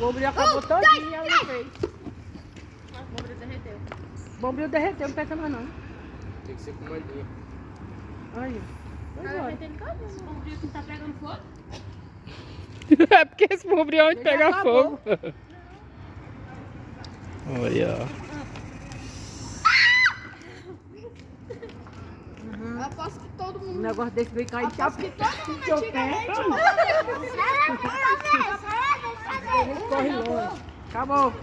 bombril acabou todinho e ela não fez. O bombril derreteu. Bombril derreteu, não pensa mais não. Tem que ser com uma linha. Olha. Foi Tá embora. derretendo todo. Esse bombril aqui tá pegando fogo. É porque esse bombril é onde Ele pega acabou. fogo. Olha, ó. Eu aposto que todo Um mundo... negócio desse veio cair de Aposto que todo mundo Seu antigamente... pé. Corre longe. Acabou.